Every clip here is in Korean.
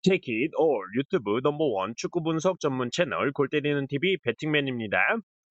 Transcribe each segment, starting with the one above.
Take it all 유튜브 넘버원 축구 분석 전문 채널 골 때리는 TV 배팅맨입니다.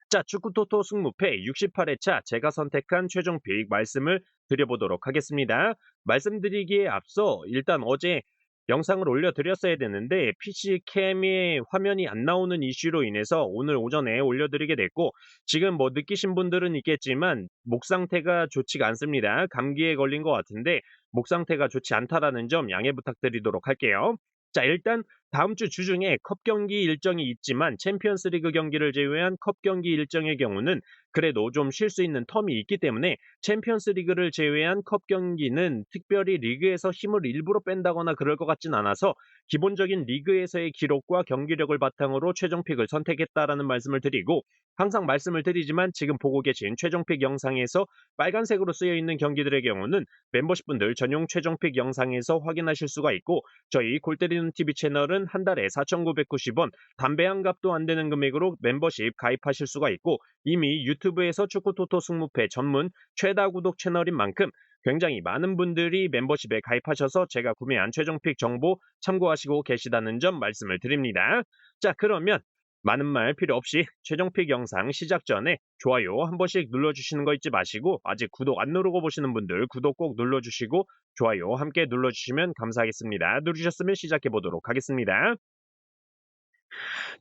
자, 축구 토토 승무패 68회차 제가 선택한 최종 픽 말씀을 드려보도록 하겠습니다. 말씀드리기에 앞서 일단 어제 영상을 올려드렸어야 되는데 PC 캠에 화면이 안 나오는 이슈로 인해서 오늘 오전에 올려드리게 됐고, 지금 뭐 느끼신 분들은 있겠지만 목 상태가 좋지가 않습니다. 감기에 걸린 것 같은데 목 상태가 좋지 않다라는 점 양해 부탁드리도록 할게요. 자, 일단 다음 주 주중에 컵 경기 일정이 있지만 챔피언스 리그 경기를 제외한 컵 경기 일정의 경우는 그래도 좀 쉴 수 있는 텀이 있기 때문에 챔피언스 리그를 제외한 컵 경기는 특별히 리그에서 힘을 일부러 뺀다거나 그럴 것 같진 않아서 기본적인 리그에서의 기록과 경기력을 바탕으로 최종 픽을 선택했다라는 말씀을 드리고, 항상 말씀을 드리지만 지금 보고 계신 최종 픽 영상에서 빨간색으로 쓰여 있는 경기들의 경우는 멤버십분들 전용 최종 픽 영상에서 확인하실 수가 있고, 저희 골 때리는 TV 채널은 한 달에 4,990원, 담배 한 값도 안 되는 금액으로 멤버십 가입하실 수가 있고, 이미 유튜브에서 축구 토토 승무패 전문 최다 구독 채널인 만큼 굉장히 많은 분들이 멤버십에 가입하셔서 제가 구매한 최종 픽 정보 참고하시고 계시다는 점 말씀을 드립니다. 자, 그러면 많은 말 필요 없이 최종 픽 영상 시작 전에 좋아요 한 번씩 눌러주시는 거 잊지 마시고, 아직 구독 안 누르고 보시는 분들 구독 꼭 눌러주시고 좋아요 함께 눌러주시면 감사하겠습니다. 누르셨으면 시작해 보도록 하겠습니다.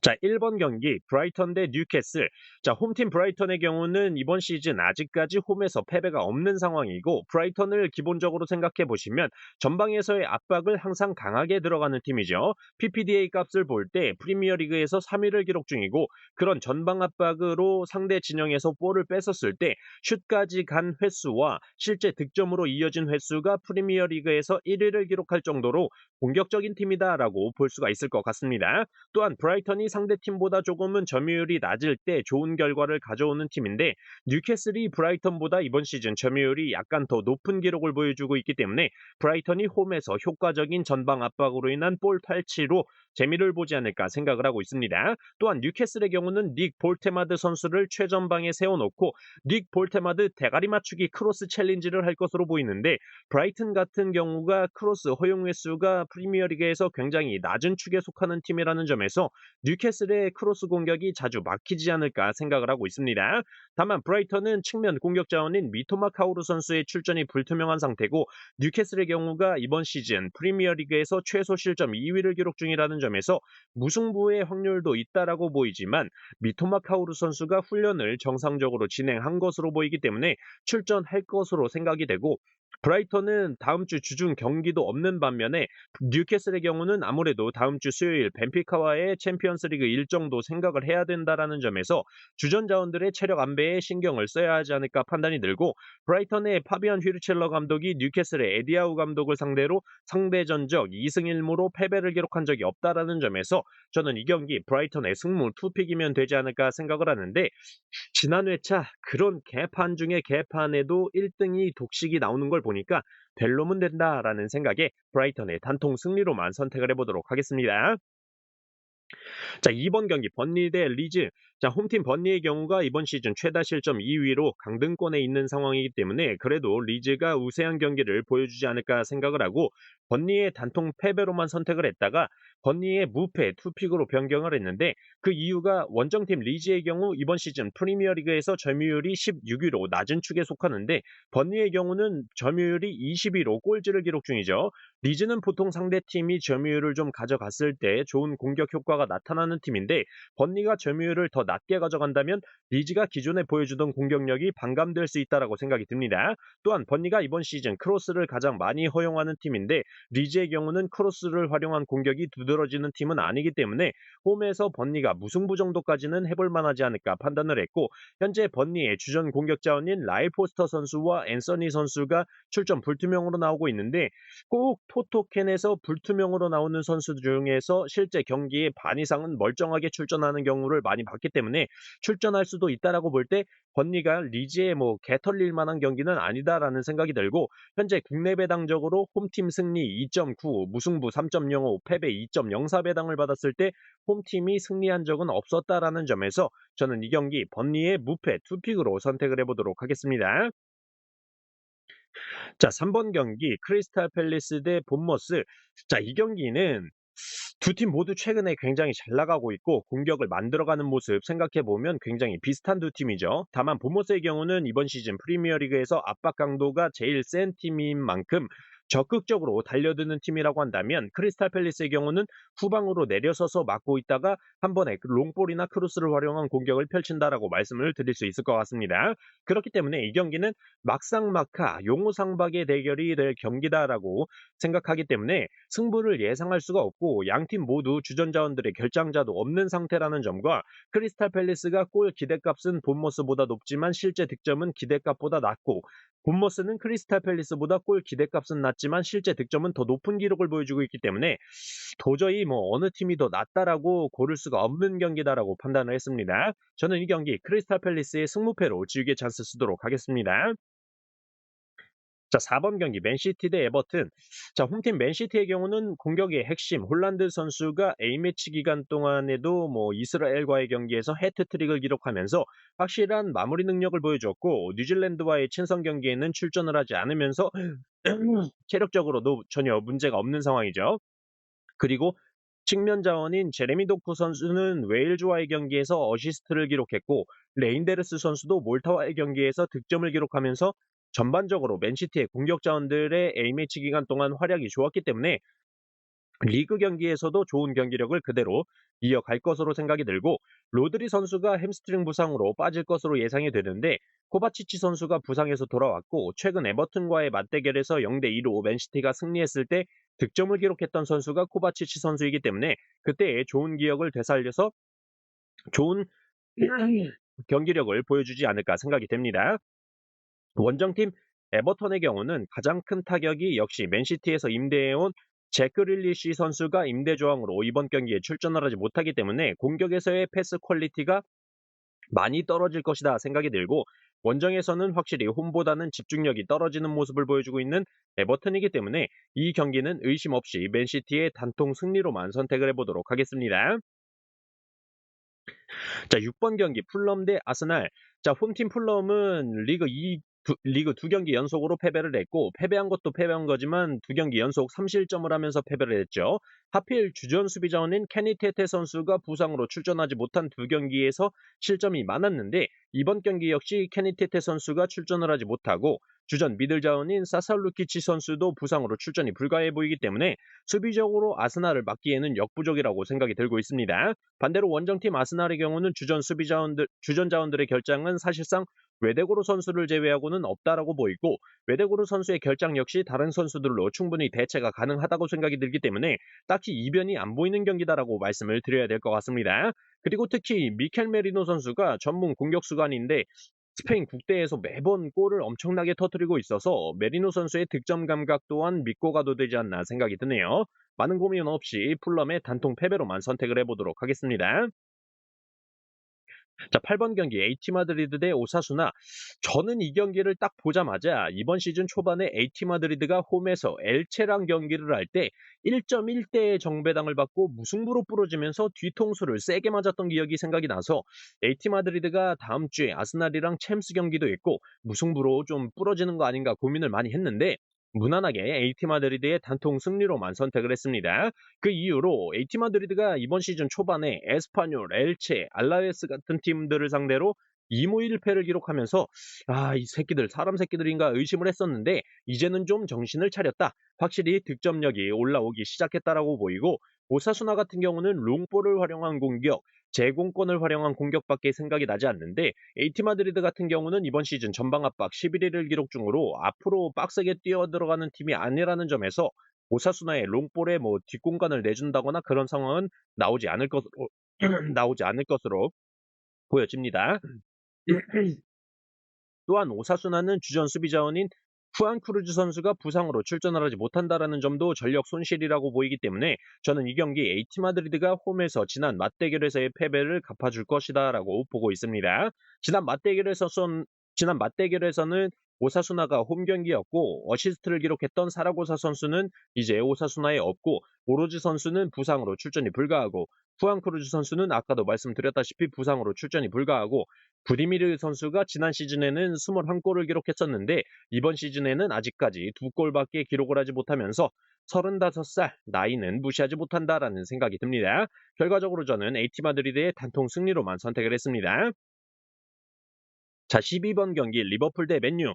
자, 1번 경기 브라이턴 대 뉴캐슬. 자, 홈팀 브라이턴의 경우는 이번 시즌 아직까지 홈에서 패배가 없는 상황이고, 브라이턴을 기본적으로 생각해 보시면 전방에서의 압박을 항상 강하게 들어가는 팀이죠. PPDA 값을 볼 때 프리미어리그에서 3위를 기록 중이고, 그런 전방 압박으로 상대 진영에서 볼을 뺏었을 때 슛까지 간 횟수와 실제 득점으로 이어진 횟수가 프리미어리그에서 1위를 기록할 정도로 공격적인 팀이다라고 볼 수가 있을 것 같습니다. 또한 브라이턴이 상대팀보다 조금은 점유율이 낮을 때 좋은 결과를 가져오는 팀인데, 뉴캐슬이 브라이턴보다 이번 시즌 점유율이 약간 더 높은 기록을 보여주고 있기 때문에 브라이턴이 홈에서 효과적인 전방 압박으로 인한 볼 탈취로 재미를 보지 않을까 생각을 하고 있습니다. 또한 뉴캐슬의 경우는 닉 볼테마드 선수를 최전방에 세워놓고 닉 볼테마드 대가리 맞추기 크로스 챌린지를 할 것으로 보이는데, 브라이튼 같은 경우가 크로스 허용 횟수가 프리미어리그에서 굉장히 낮은 축에 속하는 팀이라는 점에서 뉴캐슬의 크로스 공격이 자주 막히지 않을까 생각을 하고 있습니다. 다만 브라이턴은 측면 공격 자원인 미토마 카우르 선수의 출전이 불투명한 상태고, 뉴캐슬의 경우가 이번 시즌 프리미어리그에서 최소 실점 2위를 기록 중이라는 점에서 무승부의 확률도 있다라고 보이지만, 미토마 카우르 선수가 훈련을 정상적으로 진행한 것으로 보이기 때문에 출전할 것으로 생각이 되고, 브라이턴은 다음 주 주중 경기도 없는 반면에 뉴캐슬의 경우는 아무래도 다음 주 수요일 벤피카와의 챔피언스리그 일정도 생각을 해야 된다라는 점에서 주전 자원들의 체력 안배에 신경을 써야 하지 않을까 판단이 들고, 브라이턴의 파비안 휘르첼러 감독이 뉴캐슬의 에디아우 감독을 상대로 상대 전적 2승 1무로 패배를 기록한 적이 없다라는 점에서 저는 이 경기 브라이턴의 승무 투픽이면 되지 않을까 생각을 하는데, 지난 회차 그런 개판 중에 개판에도 1등이 독식이 나오는 걸 보니까 될 놈은 된다라는 생각에 브라이턴의 단통 승리로만 선택을 해보도록 하겠습니다. 자, 2번 경기 번니 대 리즈. 자, 홈팀 번니의 경우가 이번 시즌 최다 실점 2위로 강등권에 있는 상황이기 때문에 그래도 리즈가 우세한 경기를 보여주지 않을까 생각을 하고, 번니의 단통 패배로만 선택을 했다가 번니의 무패 투픽으로 변경을 했는데, 그 이유가 원정팀 리즈의 경우 이번 시즌 프리미어리그에서 점유율이 16위로 낮은 축에 속하는데, 번니의 경우는 점유율이 20위로 꼴찌를 기록 중이죠. 리즈는 보통 상대팀이 점유율을 좀 가져갔을 때 좋은 공격 효과가 나타나는 팀인데, 번니가 점유율을 더 낮게 가져간다면 리즈가 기존에 보여주던 공격력이 반감될 수 있다라고 생각이 듭니다. 또한 번니가 이번 시즌 크로스를 가장 많이 허용하는 팀인데, 리즈의 경우는 크로스를 활용한 공격이 두드러지는 팀은 아니기 때문에 홈에서 번니가 무승부 정도까지는 해볼 만하지 않을까 판단을 했고, 현재 번니의 주전 공격 자원인 라일 포스터 선수와 앤서니 선수가 출전 불투명으로 나오고 있는데, 꼭 토토캔에서 불투명으로 나오는 선수 중에서 실제 경기의 반 이상은 멀쩡하게 출전하는 경우를 많이 봤기 때문에 출전할 수도 있다라고 볼 때 번니가 리즈에 뭐 개털릴 만한 경기는 아니다라는 생각이 들고, 현재 국내 배당적으로 홈팀 승리 2.9, 무승부 3.05, 패배 2.04 배당을 받았을 때 홈팀이 승리한 적은 없었다라는 점에서 저는 이 경기 번니의 무패 투픽으로 선택을 해보도록 하겠습니다. 자, 3번 경기 크리스탈 팰리스 대 본머스. 자, 이 경기는 두 팀 모두 최근에 굉장히 잘 나가고 있고 공격을 만들어가는 모습 생각해 보면 굉장히 비슷한 두 팀이죠. 다만 보모스의 경우는 이번 시즌 프리미어리그에서 압박 강도가 제일 센 팀인 만큼 적극적으로 달려드는 팀이라고 한다면 크리스탈 팰리스의 경우는 후방으로 내려서서 막고 있다가 한 번에 롱볼이나 크로스를 활용한 공격을 펼친다라고 말씀을 드릴 수 있을 것 같습니다. 그렇기 때문에 이 경기는 막상막하 용호상박의 대결이 될 경기다라고 생각하기 때문에 승부를 예상할 수가 없고 양팀 모두 주전 자원들의 결장자도 없는 상태라는 점과 크리스탈 팰리스가 골 기대값은 본머스보다 높지만 실제 득점은 기대값보다 낮고 본머스는 크리스탈 팰리스보다 골 기대값은 낮지만 실제 득점은 더 높은 기록을 보여주고 있기 때문에 도저히 뭐 어느 팀이 더 낫다라고 고를 수가 없는 경기다라고 판단을 했습니다. 저는 이 경기 크리스탈 팰리스의 승무패로 지우개 찬스 쓰도록 하겠습니다. 자, 4번 경기 맨시티 대 에버튼. 자, 홈팀 맨시티의 경우는 공격의 핵심 홀란드 선수가 A매치 기간 동안에도 뭐 이스라엘과의 경기에서 해트트릭을 기록하면서 확실한 마무리 능력을 보여줬고 뉴질랜드와의 친선 경기에는 출전을 하지 않으면서 체력적으로도 전혀 문제가 없는 상황이죠. 그리고 측면 자원인 제레미 도쿠 선수는 웨일즈와의 경기에서 어시스트를 기록했고 레인데르스 선수도 몰타와의 경기에서 득점을 기록하면서 전반적으로 맨시티의 공격 자원들의 A매치 기간 동안 활약이 좋았기 때문에 리그 경기에서도 좋은 경기력을 그대로 이어갈 것으로 생각이 들고 로드리 선수가 햄스트링 부상으로 빠질 것으로 예상이 되는데 코바치치 선수가 부상에서 돌아왔고 최근 에버튼과의 맞대결에서 0대2로 맨시티가 승리했을 때 득점을 기록했던 선수가 코바치치 선수이기 때문에 그때의 좋은 기억을 되살려서 좋은 경기력을 보여주지 않을까 생각이 됩니다. 원정팀 에버턴의 경우는 가장 큰 타격이 역시 맨시티에서 임대해온 제크 릴리시 선수가 임대 조항으로 이번 경기에 출전을 하지 못하기 때문에 공격에서의 패스 퀄리티가 많이 떨어질 것이다 생각이 들고 원정에서는 확실히 홈보다는 집중력이 떨어지는 모습을 보여주고 있는 에버튼이기 때문에 이 경기는 의심 없이 맨시티의 단통 승리로만 선택을 해보도록 하겠습니다. 자, 6번 경기 풀럼 대 아스날. 자, 홈팀 풀럼은 리그 두 경기 연속으로 패배를 했고 패배한 것도 패배한 거지만 두 경기 연속 3실점을 하면서 패배를 했죠. 하필 주전 수비 자원인 케니 테테 선수가 부상으로 출전하지 못한 두 경기에서 실점이 많았는데 이번 경기 역시 케니 테테 선수가 출전을 하지 못하고 주전 미들 자원인 사살루키치 선수도 부상으로 출전이 불가해 보이기 때문에 수비적으로 아스날을 막기에는 역부족이라고 생각이 들고 있습니다. 반대로 원정팀 아스날의 경우는 주전 자원들의 결장은 사실상 외대고루 선수를 제외하고는 없다라고 보이고 외대고루 선수의 결장 역시 다른 선수들로 충분히 대체가 가능하다고 생각이 들기 때문에 딱히 이변이 안 보이는 경기다라고 말씀을 드려야 될 것 같습니다. 그리고 특히 미켈 메리노 선수가 전문 공격수관인데 스페인 국대에서 매번 골을 엄청나게 터뜨리고 있어서 메리노 선수의 득점 감각 또한 믿고 가도 되지 않나 생각이 드네요. 많은 고민 없이 풀럼의 단통 패배로만 선택을 해보도록 하겠습니다. 자, 8번 경기 AT 마드리드 대 오사수나. 저는 이 경기를 딱 보자마자 이번 시즌 초반에 AT 마드리드가 홈에서 엘체랑 경기를 할 때 1.1대의 정배당을 받고 무승부로 부러지면서 뒤통수를 세게 맞았던 기억이 생각이 나서 AT 마드리드가 다음 주에 아스날이랑 챔스 경기도 있고 무승부로 좀 부러지는 거 아닌가 고민을 많이 했는데 무난하게 AT 마드리드의 단통 승리로만 선택을 했습니다. 그 이후로 AT 마드리드가 이번 시즌 초반에 에스파뇰, 엘체, 알라웨스 같은 팀들을 상대로 2무 1패를 기록하면서 이 새끼들 사람 새끼들인가 의심을 했었는데 이제는 좀 정신을 차렸다. 확실히 득점력이 올라오기 시작했다라고 보이고 오사수나 같은 경우는 롱볼을 활용한 공격, 제공권을 활용한 공격밖에 생각이 나지 않는데 AT 마드리드 같은 경우는 이번 시즌 전방 압박 11위를 기록 중으로 앞으로 빡세게 뛰어 들어가는 팀이 아니라는 점에서 오사수나의 롱볼에 뭐 뒷공간을 내준다거나 그런 상황은 나오지 않을 것으로 나오지 않을 것으로 보여집니다. 또한 오사수나는 주전 수비 자원인 후안 크루즈 선수가 부상으로 출전을 하지 못한다라는 점도 전력 손실이라고 보이기 때문에 저는 이 경기 AT 마드리드가 홈에서 지난 맞대결에서의 패배를 갚아줄 것이다라고 보고 있습니다. 지난 맞대결에서는 오사수나가 홈 경기였고 어시스트를 기록했던 사라고사 선수는 이제 오사수나에 없고 오로즈 선수는 부상으로 출전이 불가하고 후안 크루즈 선수는 아까도 말씀드렸다시피 부상으로 출전이 불가하고 부디미르 선수가 지난 시즌에는 21골을 기록했었는데 이번 시즌에는 아직까지 2골밖에 기록을 하지 못하면서 35살 나이는 무시하지 못한다라는 생각이 듭니다. 결과적으로 저는 AT 마드리드의 단통 승리로만 선택을 했습니다. 자, 12번 경기 리버풀 대 맨유.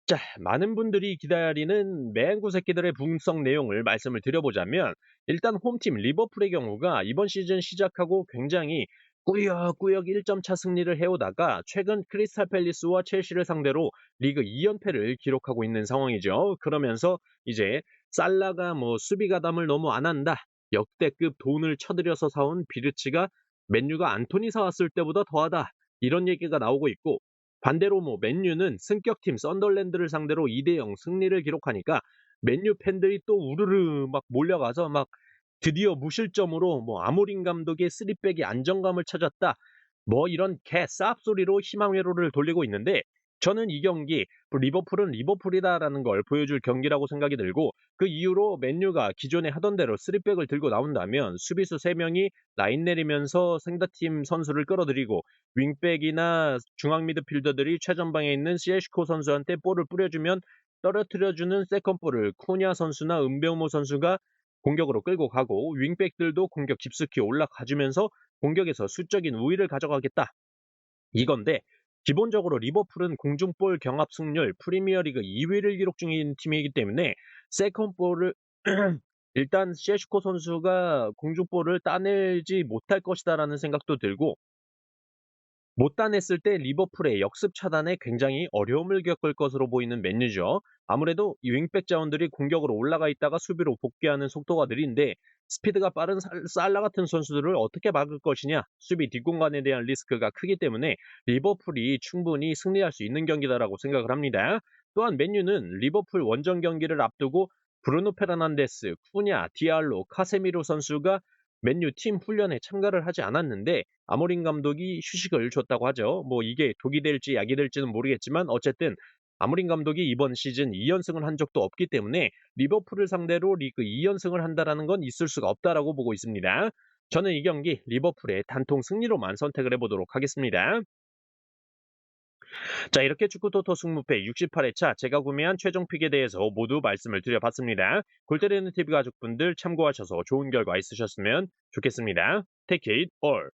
자, 많은 분들이 기다리는 맹구 새끼들의 분석 내용을 말씀을 드려보자면 일단 홈팀 리버풀의 경우가 이번 시즌 시작하고 굉장히 꾸역꾸역 1점 차 승리를 해오다가 최근 크리스탈 팰리스와 첼시를 상대로 리그 2연패를 기록하고 있는 상황이죠. 그러면서 이제 살라가 뭐 수비 가담을 너무 안 한다. 역대급 돈을 쳐들여서 사온 비르치가 맨유가 안토니 사왔을 때보다 더하다. 이런 얘기가 나오고 있고 반대로 뭐 맨유는 승격팀 썬덜랜드를 상대로 2대0 승리를 기록하니까 맨유 팬들이 또 우르르 막 몰려가서 막 드디어 무실점으로 뭐 아모린 감독의 쓰리백이 안정감을 찾았다. 뭐 이런 개 쌉소리로 희망 회로를 돌리고 있는데 저는 이 경기 리버풀은 리버풀이다라는 걸 보여줄 경기라고 생각이 들고 그 이후로 맨유가 기존에 하던 대로 쓰리백을 들고 나온다면 수비수 3명이 라인 내리면서 상대팀 선수를 끌어들이고 윙백이나 중앙 미드필더들이 최전방에 있는 시에시코 선수한테 볼을 뿌려주면 떨어뜨려주는 세컨볼을 쿠냐 선수나 은배우모 선수가 공격으로 끌고 가고 윙백들도 공격 깊숙이 올라가주면서 공격에서 수적인 우위를 가져가겠다. 이건데 기본적으로 리버풀은 공중볼 경합 승률 프리미어리그 2위를 기록 중인 팀이기 때문에 세컨볼을 일단 시에시코 선수가 공중볼을 따내지 못할 것이다라는 생각도 들고 못 따냈을 때 리버풀의 역습 차단에 굉장히 어려움을 겪을 것으로 보이는 맨유죠. 아무래도 이 윙백 자원들이 공격으로 올라가 있다가 수비로 복귀하는 속도가 느린데 스피드가 빠른 살라 같은 선수들을 어떻게 막을 것이냐, 수비 뒷공간에 대한 리스크가 크기 때문에 리버풀이 충분히 승리할 수 있는 경기다라고 생각을 합니다. 또한 맨유는 리버풀 원정 경기를 앞두고 브루노 페르난데스, 쿠냐, 디알로, 카세미로 선수가 맨유 팀 훈련에 참가를 하지 않았는데 아모린 감독이 휴식을 줬다고 하죠. 뭐 이게 독이 될지 약이 될지는 모르겠지만 어쨌든 아모린 감독이 이번 시즌 2연승을 한 적도 없기 때문에 리버풀을 상대로 리그 2연승을 한다라는 건 있을 수가 없다라고 보고 있습니다. 저는 이 경기 리버풀의 단통 승리로만 선택을 해보도록 하겠습니다. 자, 이렇게 축구토토 승무패 68회차 제가 구매한 최종 픽에 대해서 모두 말씀을 드려봤습니다. 골때리는 TV 가족분들 참고하셔서 좋은 결과 있으셨으면 좋겠습니다. Take it all.